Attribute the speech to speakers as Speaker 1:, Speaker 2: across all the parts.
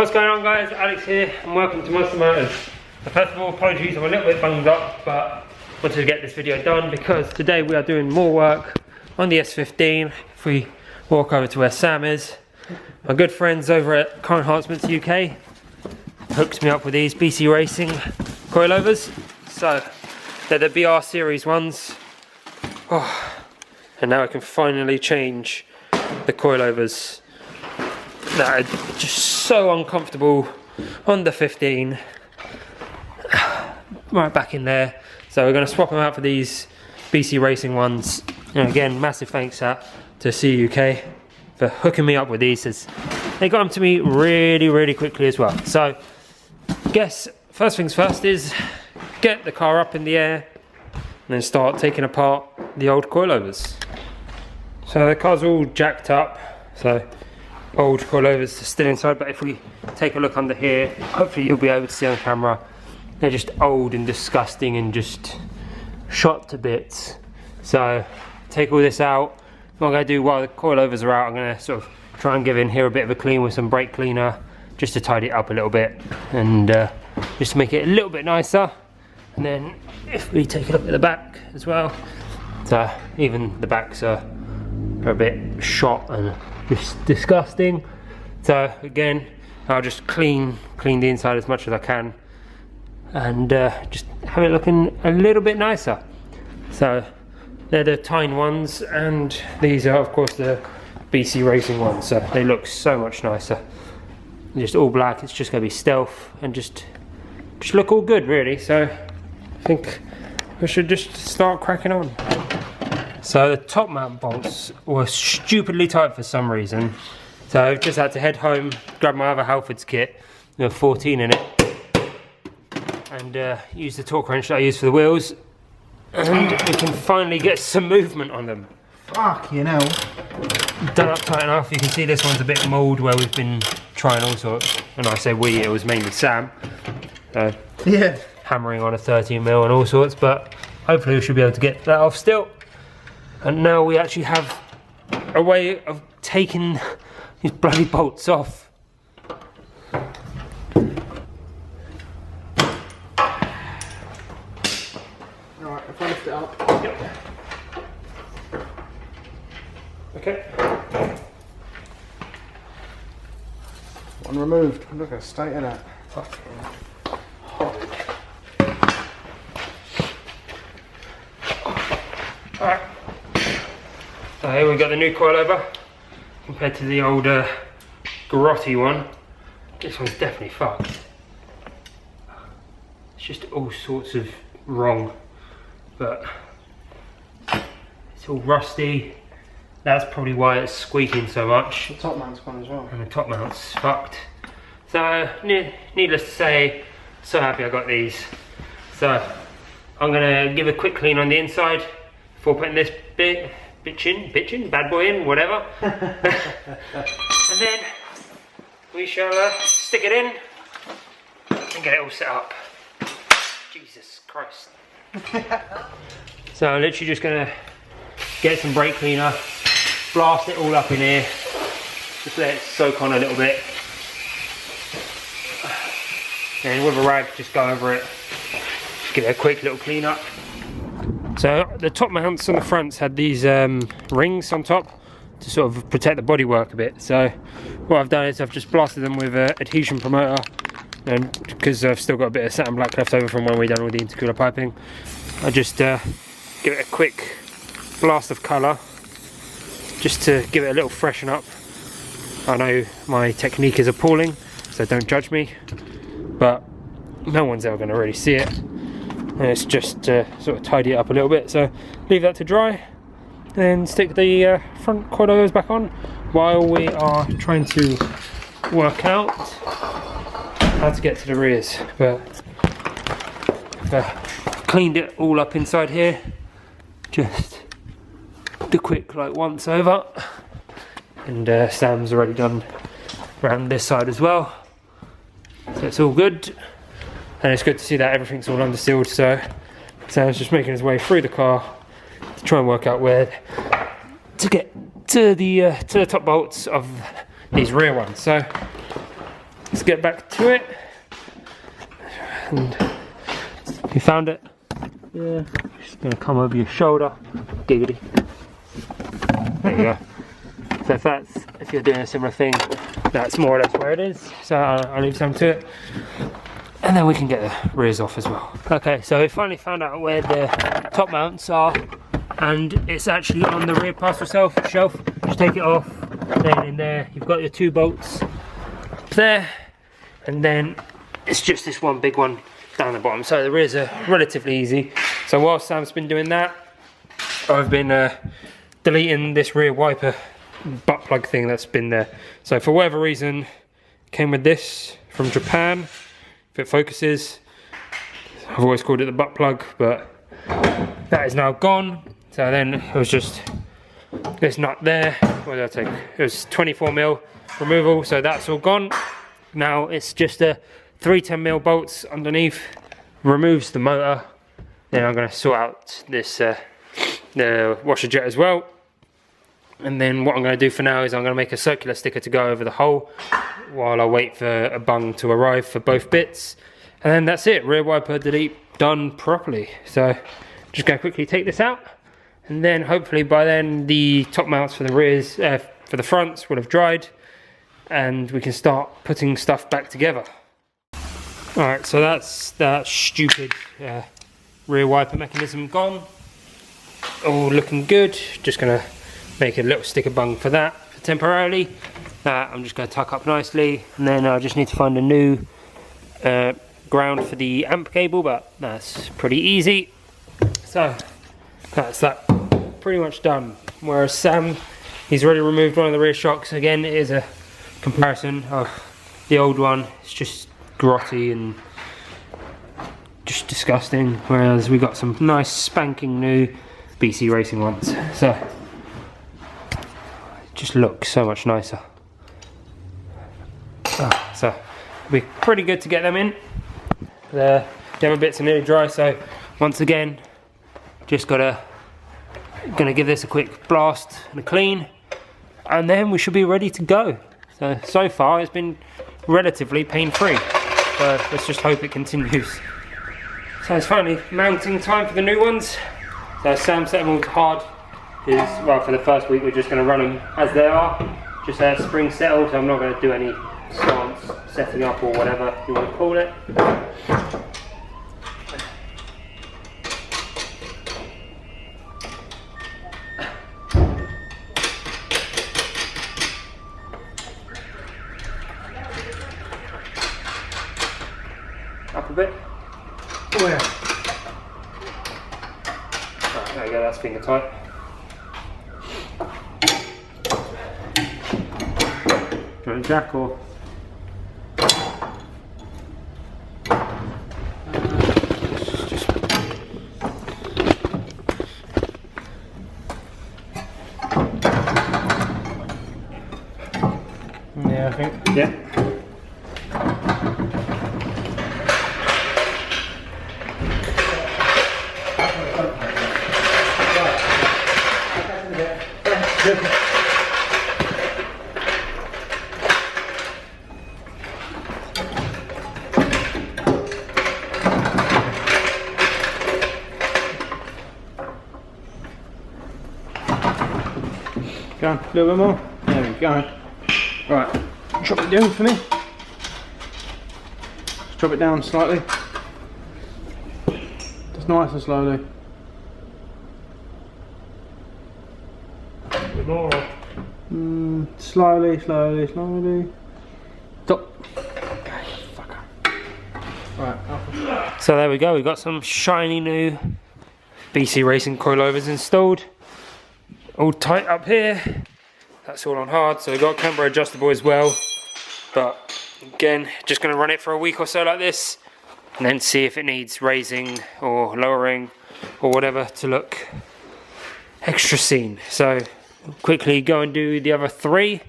Speaker 1: What's going on, guys? Alex here and welcome to Monster Motors. So first of all, apologies, I'm a little bit bunged up, but wanted to get this video done because today we are doing more work on the S15. If we walk over to where Sam is, my good friends over at Car Enhancements UK hooked me up with these BC Racing coilovers. So they're the BR series ones. Oh, and now I can finally change the coilovers that are just so uncomfortable on the 15. Right back in there. So we're going to swap them out for these BC Racing ones. And again, massive thanks to CUK for hooking me up with these. They got them to me really quickly as well. So guess first things first is get the car up in the air and then start taking apart the old coilovers. So the car's all jacked up, so old coilovers are still inside, but if we take a look under here, hopefully you'll be able to see on camera, they're just old and disgusting and just shot to bits. So take all this out. What I'm going to do while the coilovers are out, I'm going to sort of try and give in here a bit of a clean with some brake cleaner just to tidy it up a little bit and just to make it a little bit nicer. And then if we take a look at the back as well, so even the backs are a bit shot and just disgusting. So again, I'll just clean the inside as much as I can and just have it looking a little bit nicer. So they're the Tyne ones and these are of course the BC Racing ones, so they look so much nicer. Just all black, it's just going to be stealth and just look all good really. So I think we should just start cracking on. So the top mount bolts were stupidly tight for some reason, so I've just had to head home, grab my other Halfords kit, there were 14 in it, and use the torque wrench that I use for the wheels, and we can finally get some movement on them.
Speaker 2: Fuck, you know.
Speaker 1: Done up tight enough. You can see this one's a bit mould where we've been trying all sorts, and I say we, it was mainly Sam.
Speaker 2: Yeah.
Speaker 1: Hammering on a 13mm and all sorts, but hopefully we should be able to get that off still. And now we actually have a way of taking these bloody bolts off.
Speaker 2: Alright, if I lift it up.
Speaker 1: Yep. Okay.
Speaker 2: One removed. Look at the state of that.
Speaker 1: Fuck. Alright. So here we've got the new coilover compared to the old grotty one. This one's definitely fucked. It's just all sorts of wrong, but it's all rusty. That's probably why it's squeaking so much.
Speaker 2: The top mount's gone as well.
Speaker 1: And the top mount's fucked. So needless to say, so happy I got these. So I'm gonna give a quick clean on the inside before putting this bitchin, bad boy in, whatever. And then we shall stick it in and get it all set up. Jesus Christ. So I'm literally just gonna get some brake cleaner, blast it all up in here, just let it soak on a little bit. And with a rag, just go over it, just give it a quick little clean up. So the top mounts on the fronts had these rings on top to sort of protect the bodywork a bit. So what I've done is I've just blasted them with an adhesion promoter, and because I've still got a bit of satin black left over from when we done all the intercooler piping, I just give it a quick blast of colour just to give it a little freshen up. I know my technique is appalling, so don't judge me, but no one's ever going to really see it. And it's just to sort of tidy it up a little bit. So leave that to dry, then stick the front coilovers back on while we are trying to work out how to get to the rears. But cleaned it all up inside here, just the quick like once over, and Sam's already done around this side as well, so it's all good. And it's good to see that everything's all undersealed. So Sam's just making his way through the car to try and work out where to get to the top bolts of these rear ones. So let's get back to it. And you found it? Yeah. Just gonna come over your shoulder. Giggity. There you go. So if you're doing a similar thing, that's more or less where it is. So I'll leave some to it. And then we can get the rears off as well. Okay, so we finally found out where the top mounts are, and it's actually on the rear parcel shelf. Just take it off, then in there you've got your 2 bolts up there, and then it's just this one big one down the bottom. So the rears are relatively easy. So while Sam's been doing that, I've been deleting this rear wiper butt plug thing that's been there. So for whatever reason, it came with this from Japan. If it focuses, I've always called it the butt plug, but that is now gone. So then it was just this nut there. What did I take? It was 24mm removal, so that's all gone. Now it's just a 310mm bolts underneath. Removes the motor. Then I'm going to sort out this the washer jet as well. And then what I'm going to do for now is I'm going to make a circular sticker to go over the hole while I wait for a bung to arrive for both bits. And then that's it, rear wiper delete done properly. So just going to quickly take this out, and then hopefully by then the top mounts for the rears, for the fronts will have dried, and we can start putting stuff back together. Alright, so that's that stupid rear wiper mechanism gone. All looking good. Just going to make a little sticker bung for that temporarily. I'm just going to tuck up nicely, and then I just need to find a new ground for the amp cable, but that's pretty easy. So that's that pretty much done. Whereas Sam, he's already removed one of the rear shocks. Again, it is a comparison of the old one. It's just grotty and just disgusting, whereas we got some nice spanking new BC Racing ones. So just looks so much nicer. So it'll be pretty good to get them in. The other bits are nearly dry, so once again, just gonna give this a quick blast and a clean, and then we should be ready to go. So far it's been relatively pain-free, so let's just hope it continues. So it's finally mounting time for the new ones. So Sam set them all to hard. Well, for the first week we're just going to run them as they are, just as spring settled, so I'm not going to do any stance setting up or whatever you want to call it. Up a bit. Where? Right, there we go, that's finger tight. Jack or yeah, I think yeah. Go on, a little bit more. There we go. Right, drop it down for me. Just drop it down slightly. Just nice and slowly. A bit more. Slowly, slowly, slowly. Stop. Right. So there we go. We've got some shiny new BC Racing coilovers installed. All tight up here. That's all on hard, so we've got camber adjustable as well, but again, just going to run it for a week or so like this, and then see if it needs raising or lowering or whatever to look extra seen. So quickly go and do the other 3,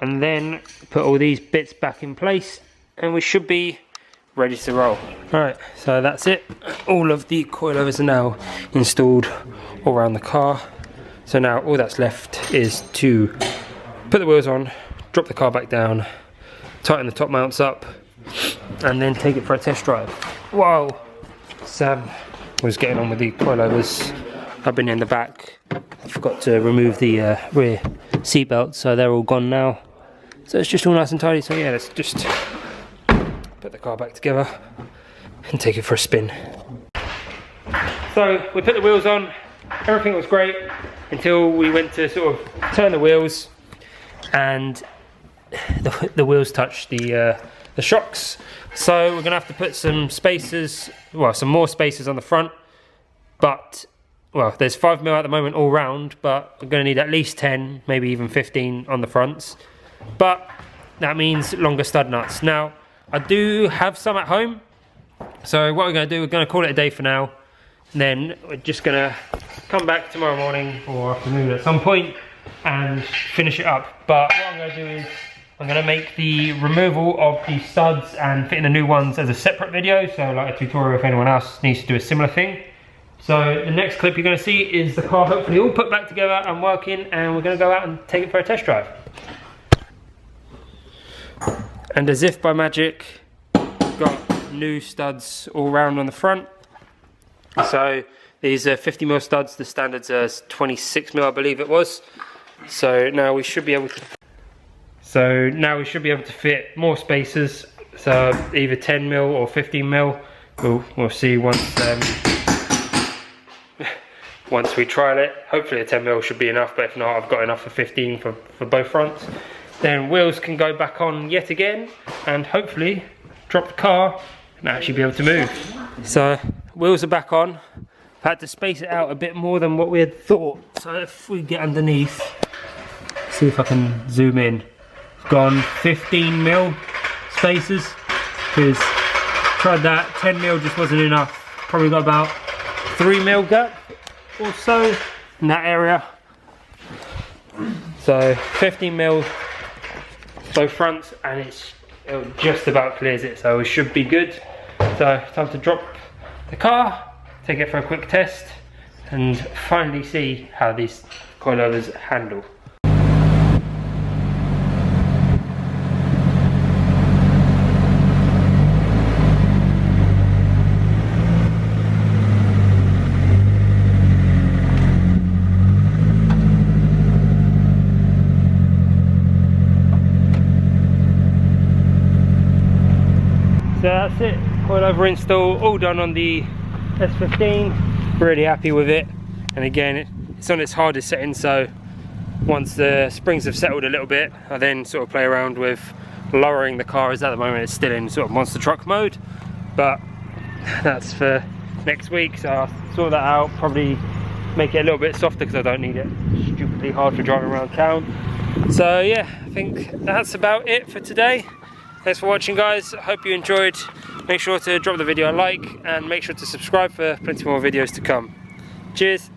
Speaker 1: and then put all these bits back in place, and we should be ready to roll. Alright, so that's it. All of the coilovers are now installed all around the car. So now all that's left is to put the wheels on, drop the car back down, tighten the top mounts up, and then take it for a test drive. Whoa! Sam was getting on with the coilovers. I've been in the back. I forgot to remove the rear seat belts, so they're all gone now. So it's just all nice and tidy. So yeah, let's just put the car back together and take it for a spin. So we put the wheels on. Everything was great until we went to sort of turn the wheels, and the wheels touched the shocks. So we're gonna have to put some spacers, well, some more spacers on the front. But well, there's 5mm at the moment all round, but we're gonna need at least 10, maybe even 15 on the fronts. But that means longer stud nuts. Now, I do have some at home. So what we're gonna do, we're gonna call it a day for now. And then we're just gonna come back tomorrow morning or afternoon at some point and finish it up. But what I'm gonna do is, I'm gonna make the removal of the studs and fitting the new ones as a separate video. So like a tutorial if anyone else needs to do a similar thing. So the next clip you're gonna see is the car hopefully all put back together and working, and we're gonna go out and take it for a test drive. And as if by magic, got new studs all round on the front. So these are 50mm studs, the standards are 26mm I believe it was. So now we should be able to fit more spacers, so either 10mm or 15mm. We'll see once we trial it. Hopefully a 10mm should be enough, but if not, I've got enough for 15 for both fronts. Then wheels can go back on yet again, and hopefully drop the car and actually be able to move. So wheels are back on. I've had to space it out a bit more than what we had thought. So if we get underneath, see if I can zoom in. I've gone 15mm spacers, because tried that, 10mm just wasn't enough. Probably got about 3mm gap or so in that area. So 15mm both fronts, and it just about clears it, so it should be good. So time to drop the car, take it for a quick test, and finally see how these coilovers handle. So that's it, coilover install all done on the S15. Really happy with it, and again it's on its hardest setting, so once the springs have settled a little bit, I then sort of play around with lowering the car, as at the moment it's still in sort of monster truck mode, but that's for next week. So I'll sort that out, probably make it a little bit softer because I don't need it stupidly hard for driving around town. So yeah, I think that's about it for today. Thanks for watching, guys. I hope you enjoyed. Make sure to drop the video a like and make sure to subscribe for plenty more videos to come. Cheers.